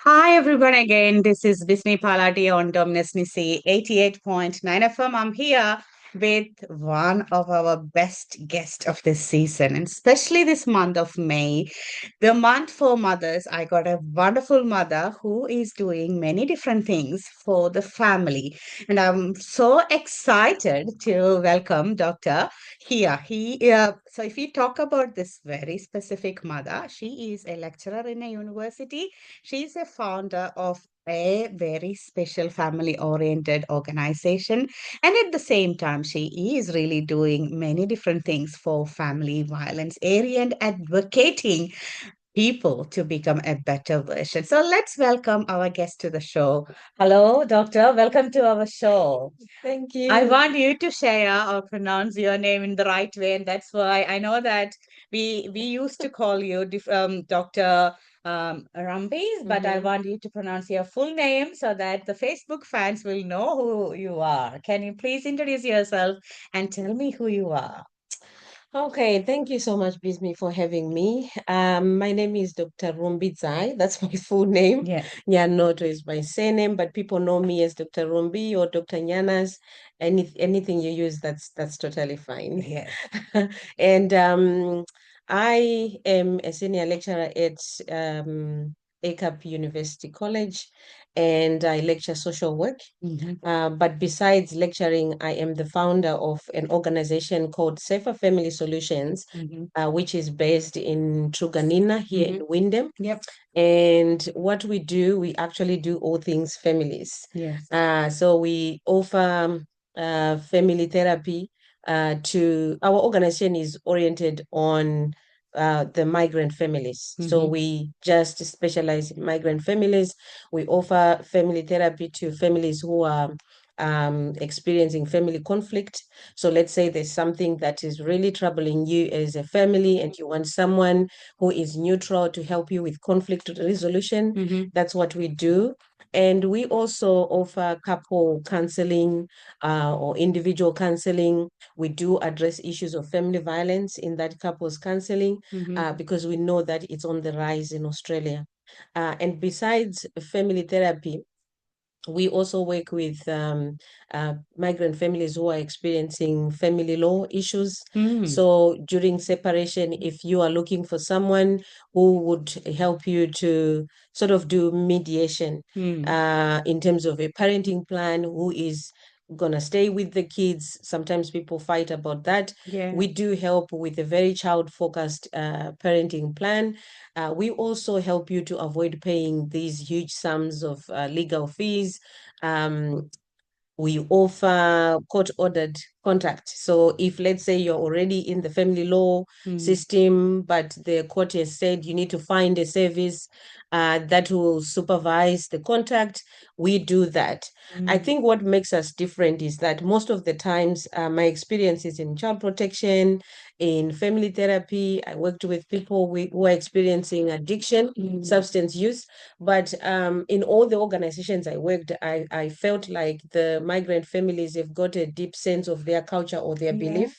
Hi everyone again. This is Bismi Palatty on Dominus Nisi 88.9 FM. I'm here with one of our best guests of this season, and especially this month of May, the month for mothers. I got a wonderful mother who is doing many different things for the family. And I'm so excited to welcome Dr. Here. So if we talk about this very specific mother, she is a lecturer in a university. She's a founder of a very special family oriented organization. And at the same time, she is really doing many different things for family violence area and advocating people to become a better version. So let's welcome our guest to the show. Hello, doctor. Welcome to our show. Thank I you. want you to share or pronounce your name in the right way, and that's why I know that we used to call you Dr. Rambis, but I hmm want you to pronounce your full name so that the Facebook fans will know who you are. Can you please introduce yourself and tell me who you are? Okay, thank you so much, Bismi, for having me. My name is Dr. Rumbi Zai. That's my full name. Yeah. Nyanoto is my surname, but people know me as Dr. Rumbi or Dr. Nyanhaz. Anything you use, that's totally fine. Yes. And I am a senior lecturer at ACAP University College, and I lecture social work. Hmm. But besides lecturing, I am the founder of an organization called Safer Family Solutions, Hmm. which is based in Truganina here in Hmm. Windham. Yep. And what we do, we actually do all things families. Yes. So we offer family therapy to our organization is oriented on the migrant families. So Hmm. we just specialize in migrant families. We offer family therapy to families who are experiencing family conflict. So let's say there's something that is really troubling you as a family, and you want someone who is neutral to help you with conflict resolution. Hmm. That's what we do. And we also offer couple counseling or individual counseling. We do address issues of family violence in that couples counseling Hmm. because we know that it's on the rise in Australia. And besides family therapy, we also work with migrant families who are experiencing family law issues. Mm. So during separation, if you are looking for someone who would help you to sort of do mediation Mm. in terms of a parenting plan, who is gonna stay with the kids. Sometimes people fight about that. Yeah. We do help with a very child-focused parenting plan. We also help you to avoid paying these huge sums of legal fees. Um, we offer court-ordered contract. So if, let's say, you're already in the family law Mm. system, but the court has said you need to find a service that will supervise the contract, we do that. I Mm. think what makes us different is that most of the times, my experience is in child protection, in family therapy. I worked with people who are experiencing addiction, Mm. substance use. But in all the organizations I worked, I felt like the migrant families have got a deep sense of their culture or their Yeah. belief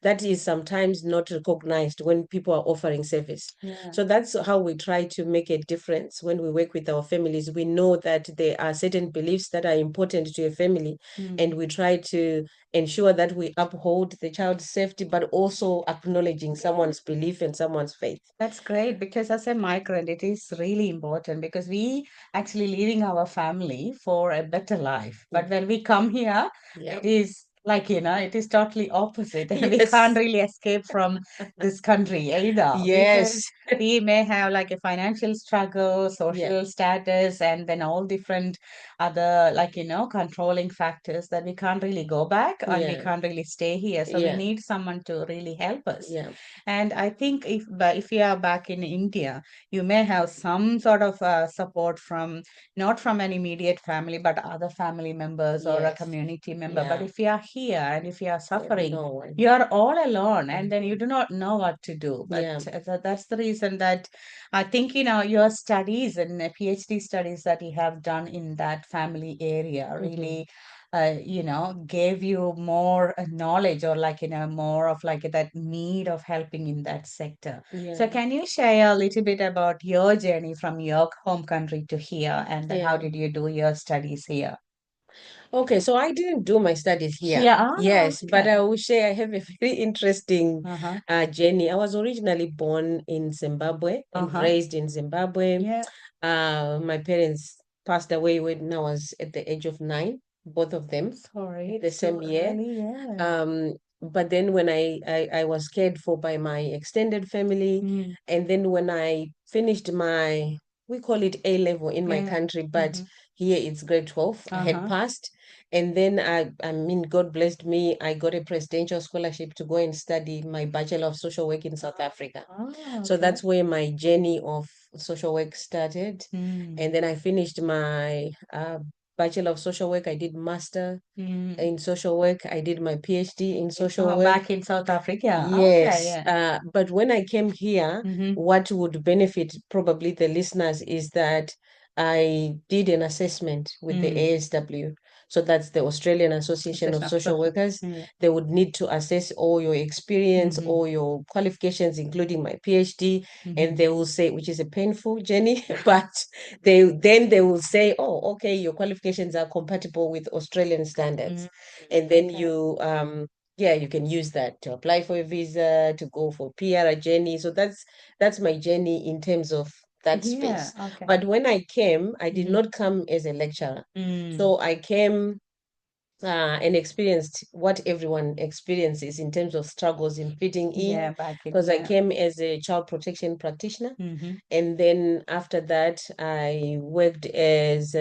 that is sometimes not recognized when people are offering service. Yeah. So that's how we try to make a difference when we work with our families. We know that there are certain beliefs that are important to a family, Mm. and we try to ensure that we uphold the child's safety, but also acknowledging someone's belief and someone's faith. That's great because as a migrant, it is really important because we actually leaving our family for a better life. But when we come here, Yeah. it is like, it is totally opposite. We can't Yes. really escape from this country either because Yes. we may have like a financial struggle, Yeah. social status, and then all different other like, controlling factors that we can't really go back and we Yeah. can't really stay here. So we Yeah. need someone to really help us. Yeah. And I think if you are back in India, you may have some sort of support from not from an immediate family, but other family members or a Yes. community member. But Yeah. if you are here and if you are You have suffering, no one. you are all alone, and then you Mhm. do not know what to do. But Yeah. that's the reason that I think your studies and PhD studies that you have done in that family area hmm really gave you more knowledge or like, more of like that need of helping in that sector. So Yeah. can you share a little bit about your journey from your home country to here, and then how Yeah. did you do your studies here? Okay, so I didn't do my studies here. Yeah, ah, Yes, but I okay. will say I have a very interesting Uh-huh. journey. I was originally born in Zimbabwe and Uh-huh. raised in Zimbabwe. Yeah. My parents passed away when I was at the age of 9, both of them, Sorry, the it's too same year. early. Yeah. But then when I was cared for by my extended family, Mm, and then when I finished my, we call it A level in my yeah. country, but Mm-hmm. here it's grade 12, I had Uh-huh. passed. And then I mean, God blessed me. I got a presidential scholarship to go and study my Bachelor of Social Work in South Africa. Oh, So okay. that's where my journey of social work started. Mm, And then I finished my Bachelor of Social Work. I did master mm. in social work. I did my PhD in social work. Back in South Africa. Okay, Yes. yeah. But when I came here, Mm-hmm. what would benefit probably the listeners is that I did an assessment with the Mm, ASW. So that's the Australian Association of Association of Social Social. Workers. Yeah. They would need to assess all your experience, Mm-hmm. all your qualifications, including my PhD. And Mm-hmm. they will say, which is a painful journey, but they will say, oh, okay, your qualifications are compatible with Australian Mm, standards. And then okay. yeah, you can use that to apply for a visa, to go for PR journey. So that's my journey in terms of that Yeah, space. okay. But when I came, I did Mm-hmm. not come as a lecturer. Mm, So I came and experienced what everyone experiences in terms of struggles in fitting yeah, in, back in, because I yeah. came as a child protection practitioner. Mm-hmm. And then after that, I worked as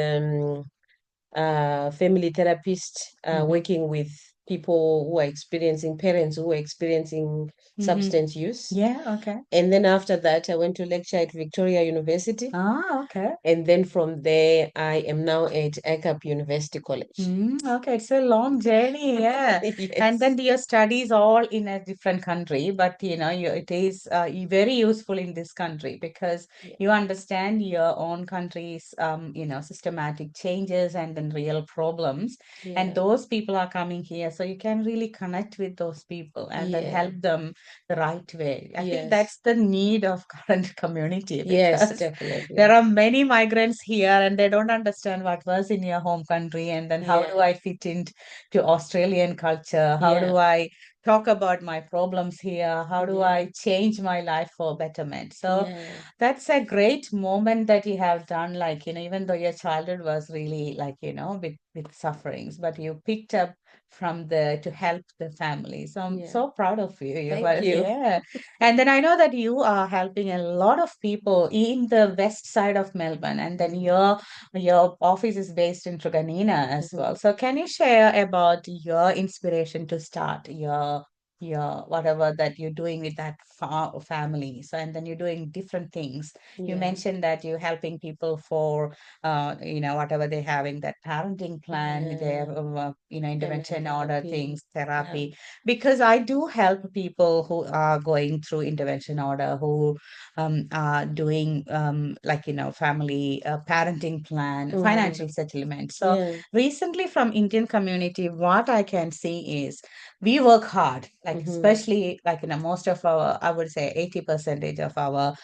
family therapist, Mm-hmm. working with people who are experiencing, parents who are experiencing Mm-hmm. substance use. Yeah, okay. And then after that, I went to lecture at Victoria University. Ah, okay. And then from there, I am now at ICAP University College. Okay, it's a long journey, yeah. And Yes. then your studies all in a different country, but it is very useful in this country because Yeah. you understand your own country's systematic changes and then real problems. And Yeah. those people are coming here, so you can really connect with those people and then Yeah. help them the right way. I think Yes. that's the need of current community Yes, because there definitely. are many migrants here and they don't understand what was in your home country and then how do Yeah. I fit into Australian culture? How do Yeah. I talk about my problems here? How do Yeah. I change my life for betterment? So Yeah. that's a great moment that you have done, like, even though your childhood was really like, with sufferings, but you picked up from the to help the family. So I'm Yeah. so proud of you. You Thank were, you. yeah. And then I know that you are helping a lot of people in the west side of Melbourne, and then Mhm. your office is based in Truganina as well. Mhm. So can you share about your inspiration to start your whatever that you're doing with that family? So and then you're doing different things. You Yeah. mentioned that you're helping people for whatever they're having that parenting plan with their Yeah. Family intervention order therapy. things, Yeah. therapy, because I do help people who are going through intervention order, who are doing family parenting plan, Mm-hmm. financial settlement. So Yeah. recently from Indian community, what I can see is we work hard, like Mm-hmm. especially like most of our, I would say 80% of our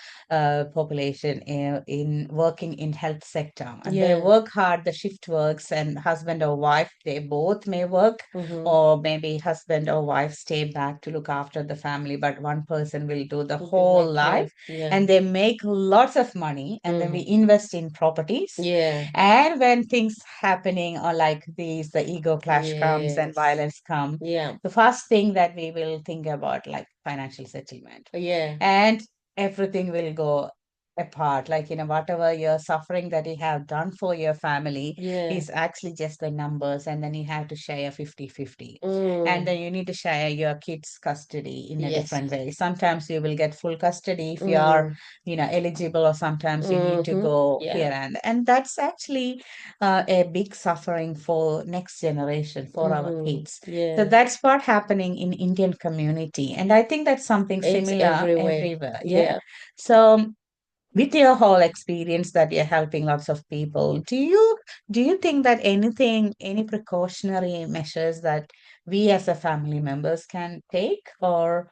population in working in health sector, and they Yeah. work hard, the shift works, and husband or wife, they both may work, Mm-hmm. or maybe husband or wife stay back to look after the family, but one person will do the Would be whole more life, care. Yeah. and they make lots of money, and then we Mm. invest in properties. Yeah. And when things happening or like these, the ego clash comes and Yes. violence come, Yeah. the first thing that we will think about like financial settlement, Yeah. and everything will go apart, like whatever your suffering that you have done for your family Yeah. is actually just the numbers, and then you have to share 50-50, and Mm. then you need to share your kids custody in a Yes. different way. Sometimes you will get full custody if you are Mm. eligible, or sometimes you need to Mm-hmm. go Yeah. here, and that's actually a big suffering for next generation, for our Mm-hmm. kids. So Yeah. that's what happening in Indian community. And I think that's something It's similar everywhere. everywhere. Yeah. Yeah. So with your whole experience that you're helping lots of people, do you think that any precautionary measures that we as a family members can take, or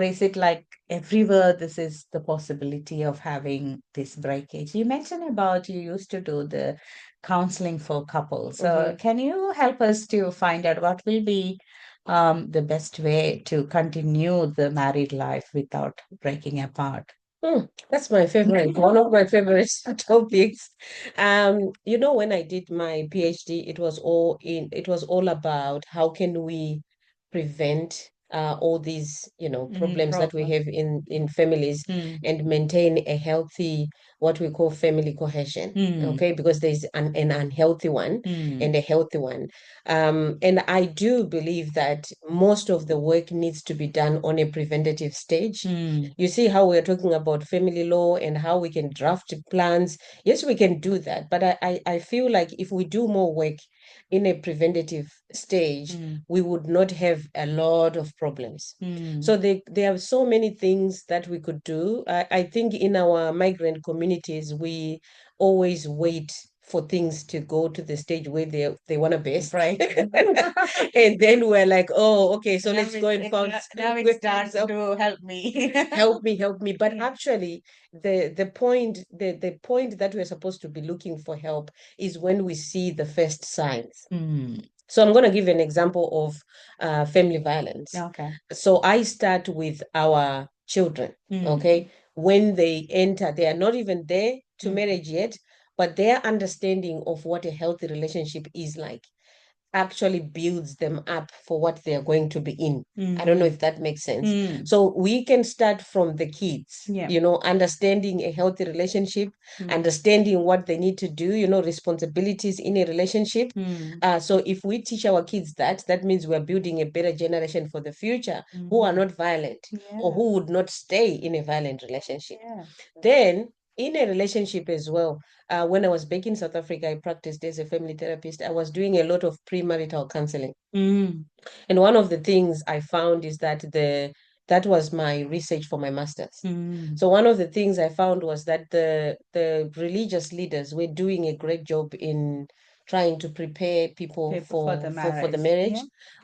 is it like everywhere this is the possibility of having this breakage? You mentioned about you used to do the counseling for couples. So Mhm. can you help us to find out what will be the best way to continue the married life without breaking apart? That's my favorite, one of my favorite topics. When I did my PhD, it was all about how can we prevent all these, problems that we Problem. have in families Mm, and maintain a healthy, what we call family cohesion. mm, Okay, because there's an unhealthy one mm, and a healthy one. And I do believe that most of the work needs to be done on a preventative stage. mm. You see how we're talking about family law and how we can draft plans. Yes, we can do that, but I feel like if we do more work in a preventative stage, Mm, we would not have a lot of problems. mm. So there are so many things that we could do. I think in our migrant communities, we always wait for things to go to the stage where they want to best. Break. And then we're like, oh, okay, so Now let's go and find now it somewhere starts to help me. help me. But Yeah. actually, the point that we're supposed to be looking for help is when we see the first signs. Mm, So I'm going to give you an example of family violence. okay. So I start with our children, Mm, okay? When they enter, they are not even there to mm, marriage yet, but their understanding of what a healthy relationship is like actually builds them up for what they are going to be in. I don't know mm, if that makes sense. mm. So we can start from the kids, Yeah. understanding a healthy relationship, Mm, understanding what they need to do, responsibilities in a relationship. mm, So if we teach our kids that, that means we're building a better generation for the future who are mm. not violent or Yeah. who would not stay in a violent relationship. Yeah. Then in a relationship as well, when I was back in South Africa, I practiced as a family therapist. I was doing a lot of premarital counseling. Mm, And one of the things I found is that that was my research for my master's. mm. So one of the things I found was that the religious leaders were doing a great job in trying to prepare people People for the for the marriage. Yeah. marriage.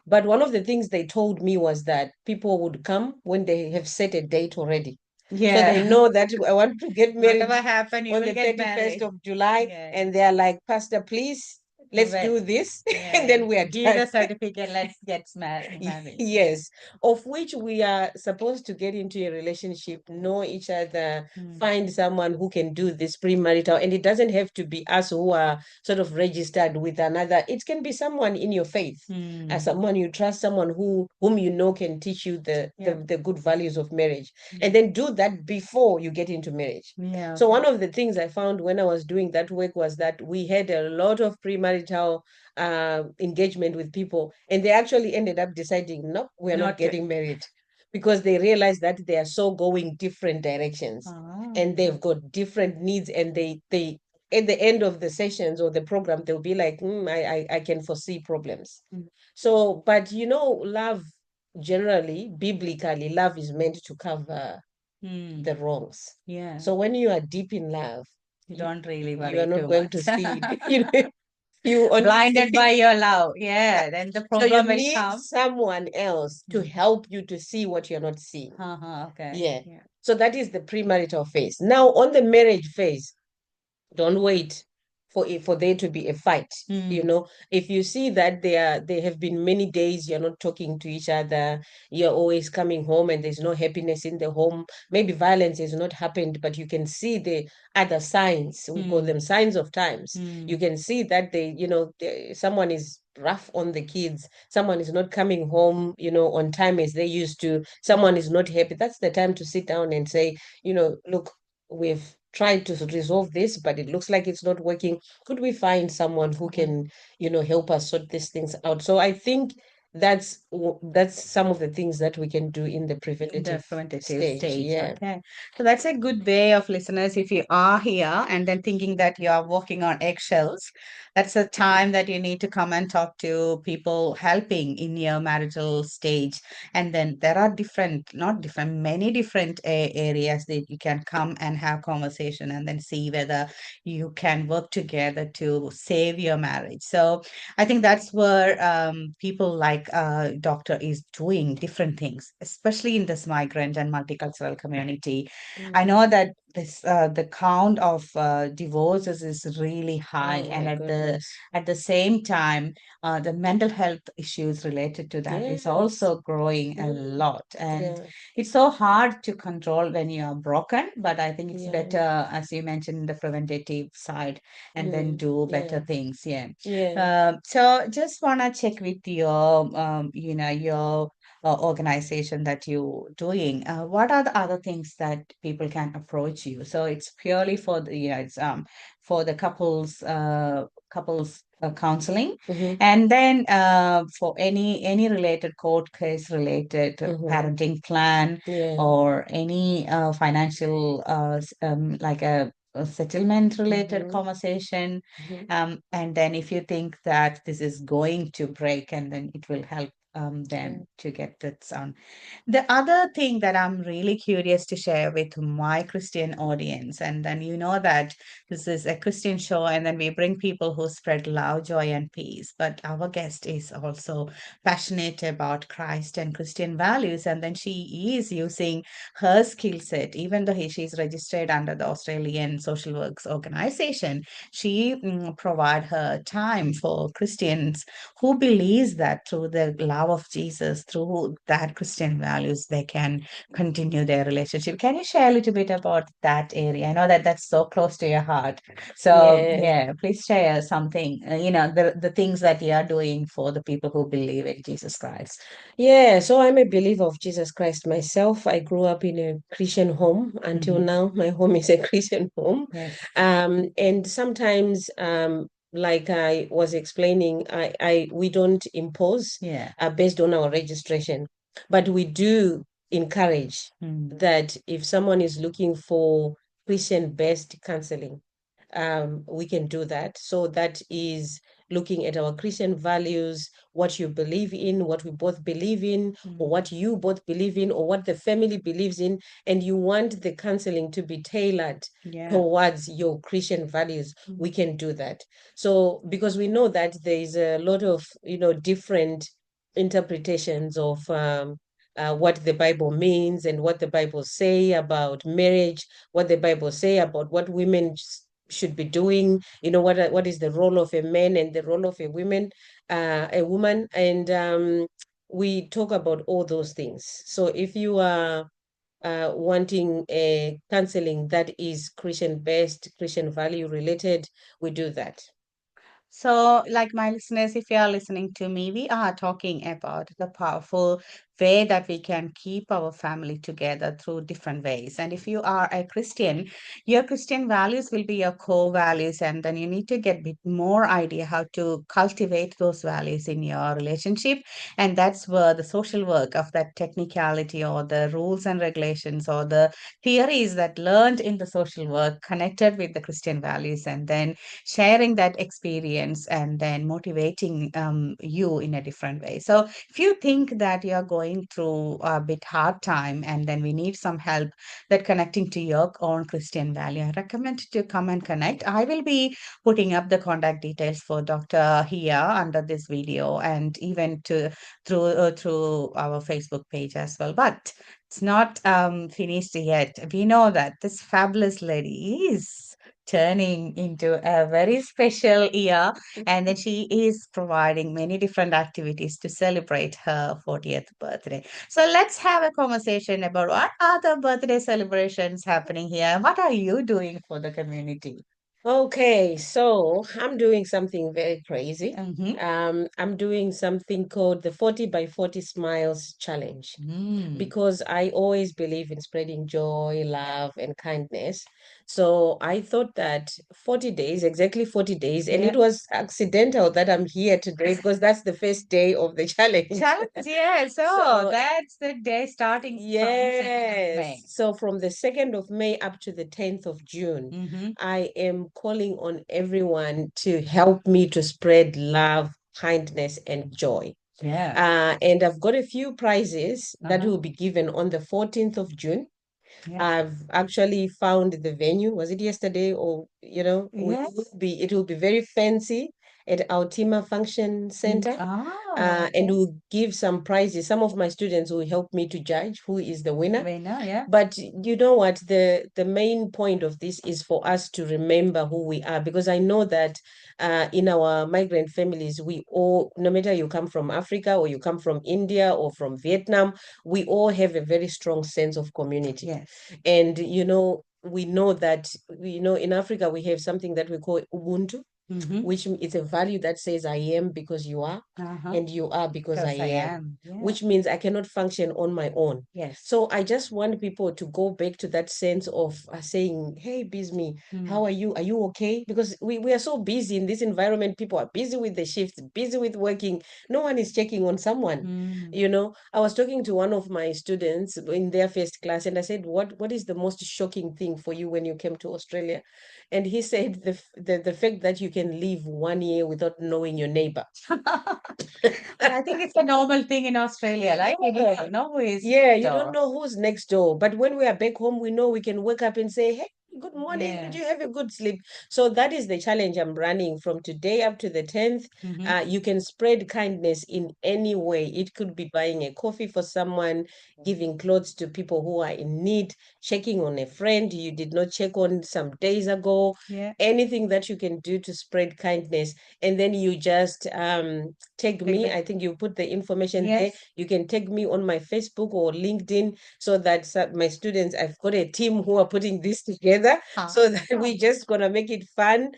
But one of the things they told me was that people would come when they have set a date already. So they Yeah. know that I want to get married Whatever happened, you on will the get 31st married. of July, Yeah. and they're like, Pastor, please, let's Well, do this, and yeah. then we are Give done. the certificate, let's get married. Yeah. Yes, of which we are supposed to get into a relationship, know each other, Mm, find someone who can do this premarital. And it doesn't have to be us who are sort of registered with another. It can be someone in your faith, mm. someone you trust, someone whom you know can teach you Yeah. the good values of marriage. Mm. And then do that before you get into marriage. Yeah. So Okay. one of the things I found when I was doing that work was that we had a lot of premarital engagement with people, and they actually ended up deciding, no, we're not Not to. getting married because they realized that they are so going different directions Ah, and they've got different needs, and they at the end of the sessions or the program, they'll be like, I can foresee problems. mm, So, but love generally, biblically, love is meant to cover mm, the wrongs. yeah. So when you are deep in love, You you don't really you are worry not too going much. to see it. You only Blinded see. by your love. Yeah. Yeah. Then the So you problem will need come. someone else to Mm. help you to see what you're not seeing. Uh-huh, okay. Yeah. Yeah. So that is the premarital phase. Now, on the marriage phase, don't wait for it for there to be a fight. Mm, If you see that there have been many days you're not talking to each other, you're always coming home and there's no happiness in the home, maybe violence has not happened, but you can see the other signs. We call mm, them signs of times. You mm, can see that someone is rough on the kids, someone is not coming home on time as they used to, someone is not happy. That's the time to sit down and say, look, we've tried to resolve this, but it looks like it's not working. Could we find someone who mm, can, help us sort these things out? So I think that's some of the things that we can do in the preventative Definitive stage. stage. Yeah. Okay. So that's a good way of listeners. If you are here and then thinking that you are walking on eggshells, that's a time that you need to come and talk to people helping in your marital stage. And then there are different, not different, many different areas that you can come and have conversation and then see whether you can work together to save your marriage. So I think that's where people like Doctor is doing different things, especially in this migrant and multicultural community. I Mm. know that the count of divorces is really high, Oh and my goodness. at the same time, the mental health issues related to that is Yes. also growing a Mm. lot, and Yeah. it's so hard to control when you are broken. But I think it's Yeah. better, as you mentioned, the preventative side, and then Mm. do better Yeah. things. Yeah. Yeah. So just want to check with your, your organization that you're doing. What are the other things that people can approach you? So it's purely for the, it's for the couples counseling, Mm-hmm. and then for any related court case related to Mm-hmm. parenting plan Yeah. or any financial like a settlement related Mm-hmm. conversation, Mm-hmm. and then if you think that this is going to break, and then it will help Yeah. them to get that sound. The other thing that I'm really curious to share with my Christian audience, and then you know that this is a Christian show, and then we bring people who spread love, joy, and peace. But our guest is also passionate about Christ and Christian values, and then she is using her skill set, even though she's registered under the Australian Social Works Organization. She provide her time for Christians who believes that through the love of Jesus, through that Christian values, they can continue their relationship. Can you share a little bit about that area? I know that that's so close to your heart. So Yeah. yeah, please share something, the things that you are doing for the people who believe in Jesus Christ. Yeah, so I'm a believer of Jesus Christ myself. I grew up in a Christian home. Until Hmm. now, my home is a Christian home. Yes. And sometimes, like I was explaining, we don't impose Yeah. based on our registration, but we do encourage Mm. that if someone is looking for Christian-based counseling, we can do that. So that is looking at our Christian values, what you believe in, what we both believe in, or Mm. what you both believe in, or what the family believes in, and you want the counseling to be tailored Yeah. towards your Christian values, we Mm. can do that. So because we know that there is a lot of different interpretations of what the Bible means and what the Bible say about marriage, what the Bible say about what women should be doing. What is the role of a man and the role of a woman, and we talk about all those things. So if you are wanting a counseling that is Christian based, Christian value related, we do that. So, like my listeners, if you are listening to me, we are talking about the powerful way that we can keep our family together through different ways. And if you are a Christian, your Christian values will be your core values, and then you need to get a bit more idea how to cultivate those values in your relationship. And that's where the social work of that technicality or the rules and regulations or the theories that learned in the social work connected with the Christian values, and then sharing that experience and then motivating you in a different way. So if you think that you're going through a bit hard time and then we need some help that connecting to your own Christian value, I recommend to come and connect. I will be putting up the contact details for Dr. here under this video, and even to through our Facebook page as well. But it's not finished yet. We know that this fabulous lady is turning into a very special year, and then she is providing many different activities to celebrate her 40th birthday. So let's have a conversation about what are the birthday celebrations happening here, and what are you doing for the community? Okay, so I'm doing something very crazy. Mm-hmm. I'm doing something called the 40 by 40 Smiles Challenge Mm. because I always believe in spreading joy, love, and kindness. So I thought that 40 days, exactly 40 days, and it Yeah. was accidental that I'm here today because that's the first day of the challenge. Challenge, yeah. So So that's the day starting from 2nd of yes. May. So from the 2nd of May up to the 10th of June, Mm-hmm. I am calling on everyone to help me to spread love, kindness, and joy. Yeah. And I've got a few prizes that Uh-huh. will be given on the 14th of June. Yeah. I've actually found the venue. Was it yesterday or, Yes. it will be very fancy at our Tima Function Mm. Center. Oh, And okay. we'll give some prizes. Some of my students will help me to judge who is the winner. We know, yeah. But you know what? The main point of this is for us to remember who we are, because I know that in our migrant families, we all, no matter you come from Africa or you come from India or from Vietnam, we all have a very strong sense of community. Yes. And we know that in Africa we have something that we call Ubuntu, Mm-hmm. which is a value that says I am because you are, Uh-huh. and you are because I Because I am, am. Yeah. which means I cannot function on my own. Yes. So I just want people to go back to that sense of saying, hey, Bismi, Mm. how are you? Are you okay? Because we are so busy in this environment. People are busy with the shifts, busy with working. No one is checking on someone. Mm. I was talking to one of my students in their first class, and I said, what is the most shocking thing for you when you came to Australia? And he said the fact that you can live 1 year without knowing your neighbor. But I think it's a normal thing in Australia, like you don't know who is Yeah, next you don't door. know who's next door. But when we are back home, we know we can wake up and say, hey, good morning. Did Yeah. you have a good sleep? So that is the challenge I'm running from today up to the 10th. Mm-hmm. You can spread kindness in any way. It could be buying a coffee for someone, giving clothes to people who are in need, checking on a friend you did not check on some days ago, Yeah. anything that you can do to spread kindness. And then you just tag Take me. the, I think you put the information there. yes. You can tag me on my Facebook or LinkedIn, so that my students, I've got a team who are putting this together, so that Awesome. we're just gonna make it fun,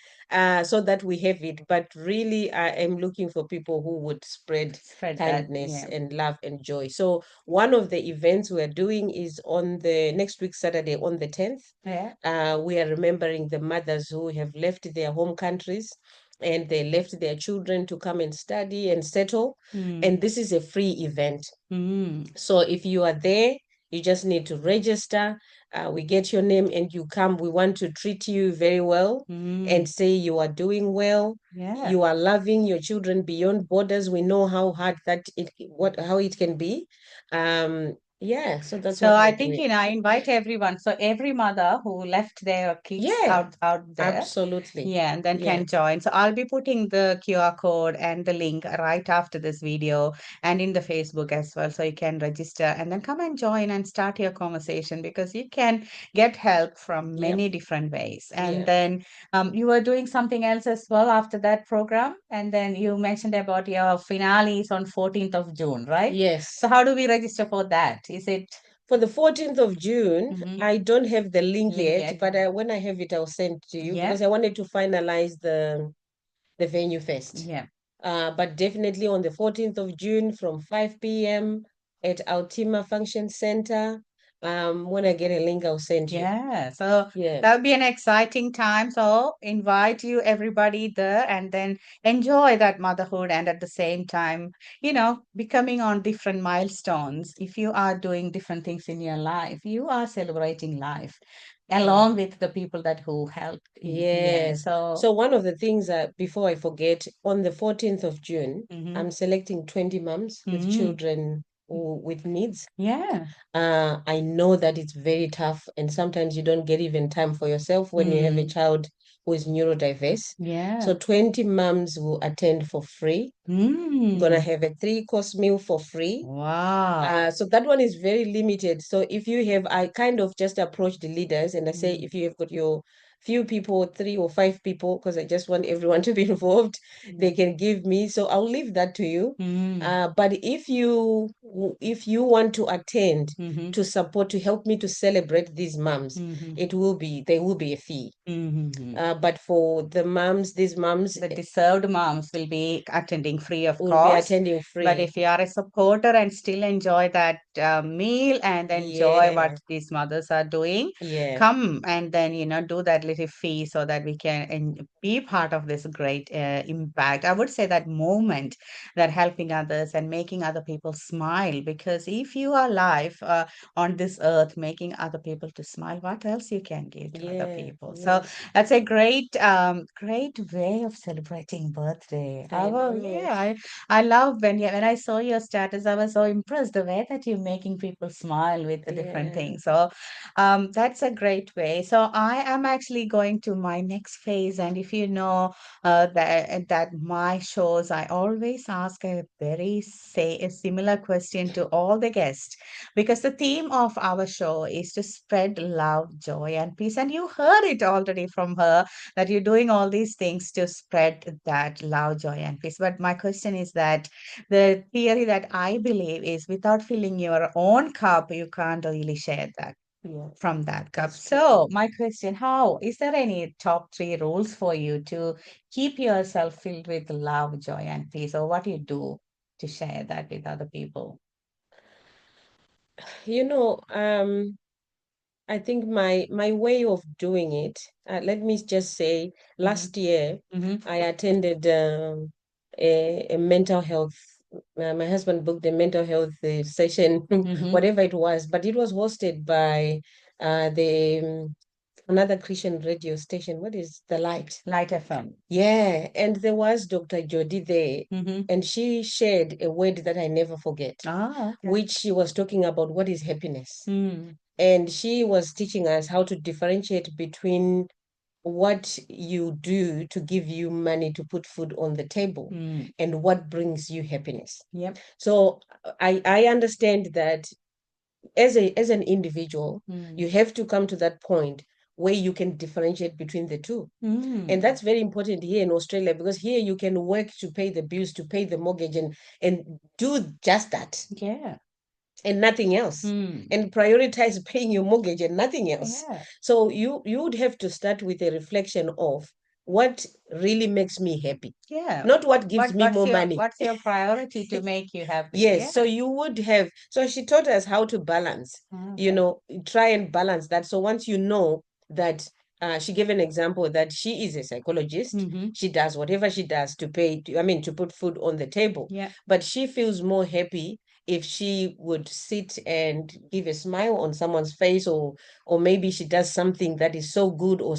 so that we have it. But really, I am looking for people who would spread Spread that. kindness Yeah. and love and joy. So one of the events we're doing is on the next week, Saturday, on the 10th. Yeah. We are remembering the mothers who have left their home countries and they left their children to come and study and settle. Mm. And this is a free event. Mm. So if you are there, you just need to register. We get your name and you come. We want to treat you very well and Mm. say you are doing well. Yeah. You are loving your children beyond borders. We know how hard how it can be. Yeah, so that's So what I we're think, doing. I invite everyone. So every mother who left their kids Yeah, out there, absolutely. yeah, and then Yeah, can join. So I'll be putting the QR code and the link right after this video and in the Facebook as well. So you can register and then come and join and start your conversation, because you can get help from yeah, many different ways. And yeah. then you were doing something else as well after that program. And then you mentioned about your finales on 14th of June, right? So Yes. how do we register for that? Is it For the 14th of June, mhm, I don't have the link link yet, yet? but when I have it, I'll send to you Yeah, because I wanted to finalize the venue first. yeah. But definitely on the 14th of June from 5 p.m. at Altima Function Center. When I get a link, I'll send you. Yeah, so Yeah, that'll be an exciting time. So invite you everybody there and then enjoy that motherhood, and at the same time, becoming on different milestones. If you are doing different things in your life, you are celebrating life yeah. along with the people that who helped in. Yeah. Yes. So So one of the things before I forget, on the 14th of June, mhm. I'm selecting 20 moms with Mm, children with needs. yeah. I know that it's very tough, and sometimes you don't get even time for yourself when you have a Mm, child who is neurodiverse. yeah. So 20 moms will attend for free. Gonna Mm, have a three-course meal for free. wow. So that one is very limited. So if you have, I kind of just approach the leaders and I say, Mm, if you have got your few people, 3 or 5 people, because I just want everyone to be involved, they can give me. So I'll leave that to you. But if you want to attend Mm-hmm. to support, to help me to celebrate these moms, Mm-hmm. there will be a fee. Mm-hmm. But for these moms The deserved moms will be attending free of will be cost. attending But free. if you are a supporter and still enjoy that meal and enjoy what Yeah, these mothers are doing, yeah, come and then, do that little fee so that we can be part of this great impact. I would say that moment, that helping others and making other people smile. Because if you are alive on this earth, making other people to smile, what else you can give to other yeah, people? So yeah. that's a great way of celebrating birthday. I know. I love when I saw your status, I was so impressed the way that you're making people smile with the different Yeah. things. So, that's a great way. So I am actually going to my next phase, and if you know, that my shows, I always ask a very say a similar question to all the guests, because the theme of our show is to spread love, joy, and peace. And you heard it already from her that you're doing all these things to spread that love, joy, and peace. But my question is that the theory that I believe is without filling your own cup, you can't really share that Yeah, from that cup. that's true. So, my question, how is there any top three rules for you to keep yourself filled with love, joy, and peace, or what you do to share that with other people? You know, I think my way of doing it, let me just say, Mm-hmm. last year Mm-hmm. I attended a mental health. My husband booked a mental health session, Mm-hmm. whatever it was, but it was hosted by the another Christian radio station. What is the Light? Light FM. Yeah, and there was Dr. Jody there, Mm-hmm. and she shared a word that I never forget, Ah, okay. which she was talking about what is happiness. Mm. And she was teaching us how to differentiate between what you do to give you money to put food on the table Mm. and what brings you happiness. Yep. So I understand that as an individual, Mm. you have to come to that point where you can differentiate between the two. And Mm. that's very important here in Australia, because here you can work to pay the bills, to pay the mortgage, and do just that Yeah. and nothing else, Mm. and prioritize paying your mortgage and nothing else. Yeah. So you would have to start with a reflection of what really makes me happy, Yeah. not what gives What me more money. what's your priority to make you happy? Yes, so Yeah. you would have, so she taught us how to balance, Okay. try and balance that. So once you know that, she gave an example that she is a psychologist. Mm-hmm. She does whatever she does to to put food on the table. Yeah. But she feels more happy if she would sit and give a smile on someone's face, or maybe she does something that is so good, or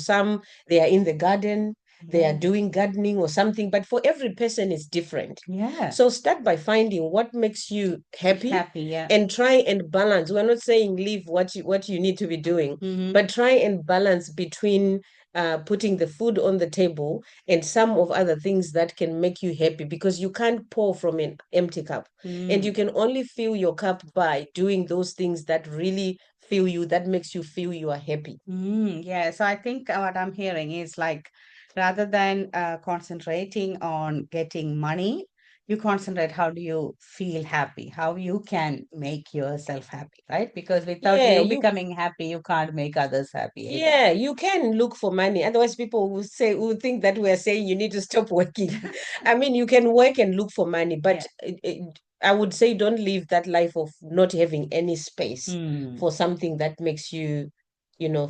they are in the garden, they are Yeah. doing gardening or something. But for every person, it's different. Yeah. So start by finding what makes you happy Happy. Yeah. and try and balance. We're not saying leave what you need to be doing, Mm-hmm. but try and balance between putting the food on the table and some of other things that can make you happy, because you can't pour from an empty cup. And you Mm. can only fill your cup by doing those things that really that makes you feel you are happy. Yeah, so I think what I'm hearing is like rather than concentrating on getting money, you concentrate how do you feel happy, how you can make yourself happy, right? Because without Yeah, you you becoming happy, you can't make others happy either. Yeah, you can look for money. Otherwise, people will think that we are saying you need to stop working. I mean, you can work and look for money, Yeah. but I would say don't live that life of not having any space Hmm. for something that makes you,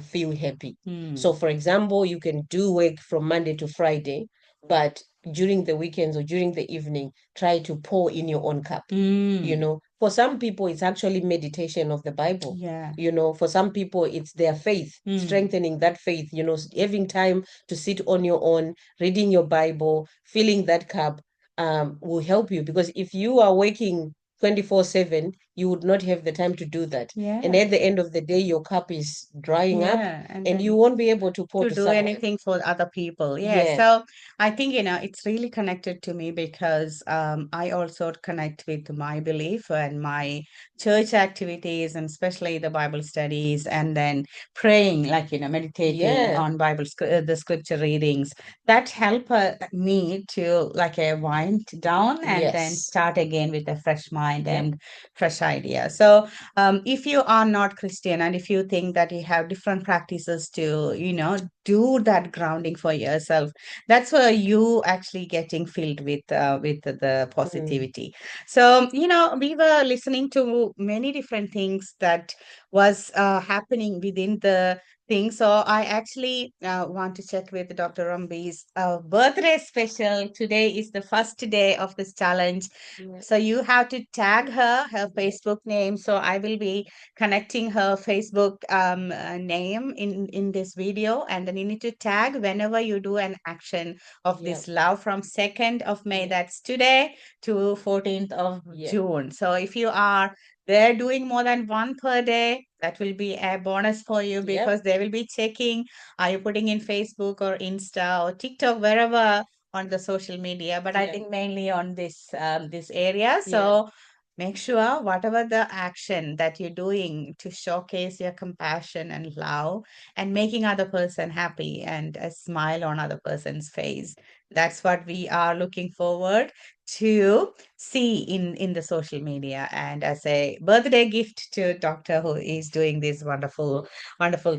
feel happy. Hmm. So, for example, you can do work from Monday to Friday, but during the weekends or during the evening, try to pour in your own cup. Hmm. For some people, it's actually meditation of the Bible. Yeah. For some people, it's their faith, Hmm. strengthening that faith, having time to sit on your own, reading your Bible, filling that cup will help you. Because if you are working 24/7, you would not have the time to do that. And Yeah. at the end of the day, your cup is drying up Yeah. And and you then won't be able to pour to to do someone. anything for other people. Yeah. Yeah. So I think, it's really connected to me because I also connect with my belief and my church activities, and especially the Bible studies, and then praying, like, meditating Yeah. on the scripture readings that help me to, like, wind down and then Yes. start again with a fresh mind Yep. and fresh idea. So if you are not Christian, and if you think that you have different practices to, do that grounding for yourself, that's where you actually getting filled with the Mm. positivity. So, we were listening to many different things that was happening within the thing. So I actually want to check with Dr. Rambi's birthday special. Today is the first day of this challenge. Yeah. So you have to tag her Facebook name. So I will be connecting her Facebook name in this video, and then you need to tag whenever you do an action of Yeah. this love from 2nd of May. Yeah. That's today to 14th of Yeah. June. So if you are there doing more than one per day, that will be a bonus for you, Yep. because they will be checking, are you putting in Facebook or Insta or TikTok, wherever on the social media, but I Yeah. think mainly on this area. Yeah. So make sure whatever the action that you're doing to showcase your compassion and love and making other person happy and a smile on other person's face, that's what we are looking forward to see in the social media, and as a birthday gift to doctor who is doing these wonderful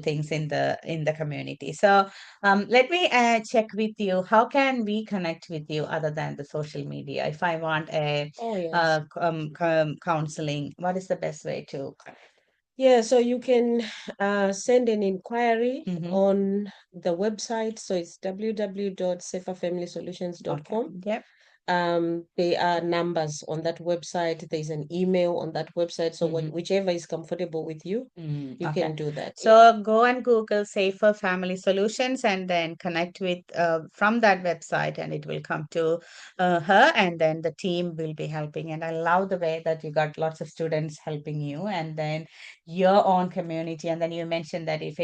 things in the community. So let me check with you. How can we connect with you other than the social media? If I want a Oh, yes. counseling, what is the best way to? Yeah, so you can send an inquiry Mm-hmm. on the website. So it's Okay. www.saferfamilysolutions.com. Yep. There are numbers on that website. There's an email on that website. So Mm-hmm. whichever is comfortable with you, you Okay. can do that. Yeah. So go and Google Safer Family Solutions and then connect with from that website, and it will come to her, and then the team will be helping. And I love the way that you got lots of students helping you, and then your own community. And then you mentioned that if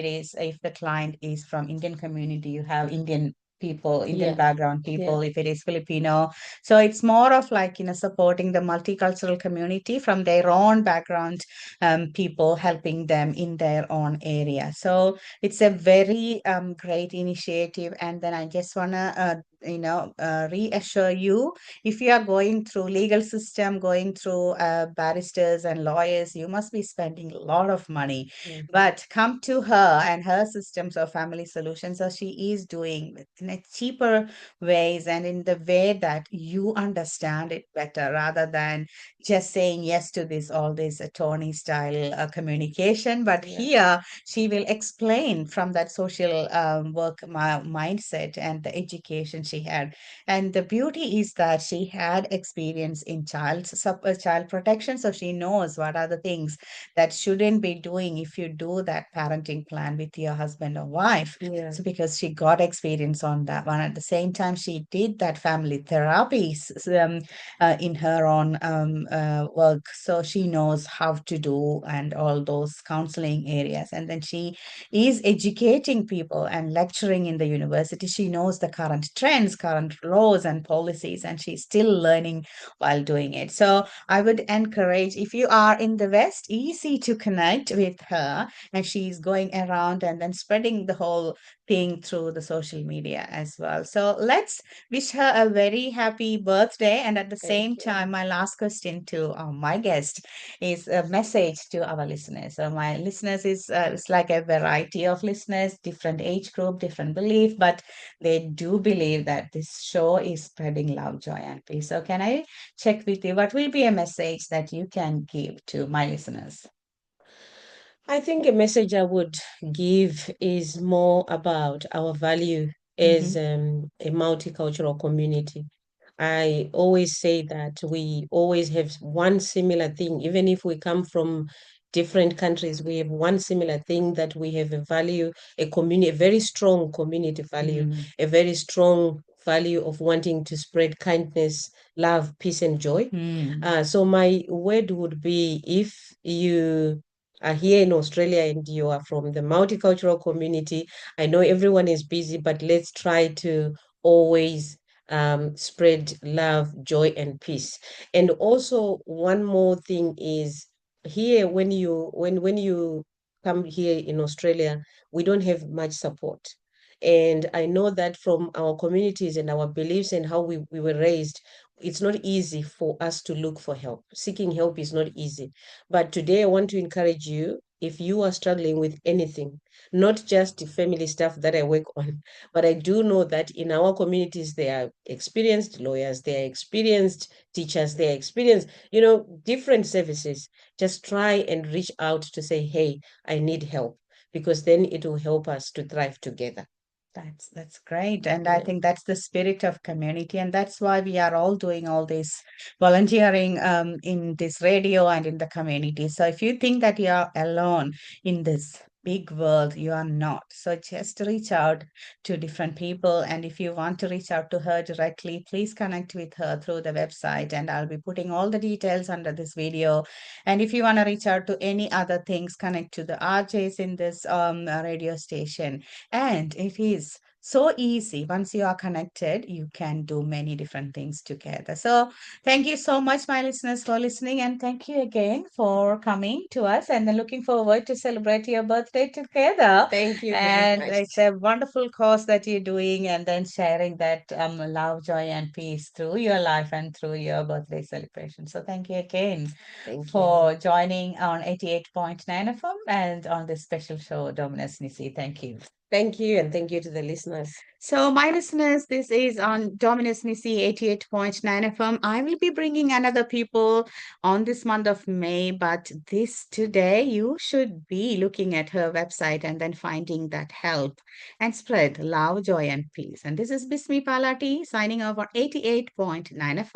the client is from Indian community, you have Indian people, Indian Yeah. background Yeah. people. If it is Filipino, so it's more of like, supporting the multicultural community from their own background, people, helping them in their own area. So it's a very great initiative. And then I just want to, reassure you, if you are going through legal system, going through barristers and lawyers, you must be spending a lot of money. Mm. But come to her and her systems of family solutions, so she is doing it in a cheaper ways and in the way that you understand it better, rather than just saying yes to this all this attorney style communication. But Yeah. here she will explain from that social work mindset and the education she had. And the beauty is that she had experience in child protection, so she knows what are the things that shouldn't be doing if you do that parenting plan with your husband or wife. Yeah. So because she got experience on that one, at the same time she did that family therapies in her own work. So she knows how to do and all those counseling areas. And then she is educating people and lecturing in the university. She knows the current trends, current laws and policies, and she's still learning while doing it. So I would encourage, if you are in the West, easy to connect with her. And she's going around and then spreading the whole thing through the social media as well. So let's wish her a very happy birthday. And at the same Thank you. time, my last question to my guest is a message to our listeners. So my listeners is like a variety of listeners, different age group, different belief, but they do believe that this show is spreading love, joy, and peace. So can I check with you? What will be a message that you can give to my listeners? I think a message I would give is more about our value as Mm-hmm. a multicultural community. I always say that we always have one similar thing, even if we come from different countries, we have one similar thing, that we have a value, a community, a very strong community value, Mm-hmm. a very strong value of wanting to spread kindness, love, peace, and joy. Mm. So my word would be, if you are here in Australia and you are from the multicultural community, I know everyone is busy, but let's try to always spread love, joy, and peace. And also, one more thing is, here, when you come here in Australia, we don't have much support. And I know that from our communities and our beliefs and how we were raised, it's not easy for us to look for help. Seeking help is not easy. But today I want to encourage you, if you are struggling with anything, not just the family stuff that I work on, but I do know that in our communities, there are experienced lawyers, there are experienced teachers, there are experienced, different services. Just try and reach out to say, hey, I need help, because then it will help us to thrive together. That's great. And I Yeah. think that's the spirit of community. And that's why we are all doing all this volunteering in this radio and in the community. So if you think that you are alone in this big world, you are not. So just reach out to different people. And if you want to reach out to her directly, please connect with her through the website. And I'll be putting all the details under this video. And if you want to reach out to any other things, connect to the RJs in this radio station. And it is so easy. Once you are connected, you can do many different things together. So, thank you so much, my listeners, for listening. And thank you again for coming to us. And then looking forward to celebrate your birthday together. Thank you very And much. it's a wonderful cause that you're doing, and then sharing that love, joy, and peace through your life and through your birthday celebration. So, thank you again Thank you. for joining on 88.9 FM and on this special show, Dominus Nisi. Thank you. Thank you, and thank you to the listeners. So, my listeners, this is on Dominus Nisi 88.9 FM. I will be bringing another people on this month of May, but this today, you should be looking at her website and then finding that help and spread love, joy, and peace. And this is Bismi Palatty signing off on 88.9 FM.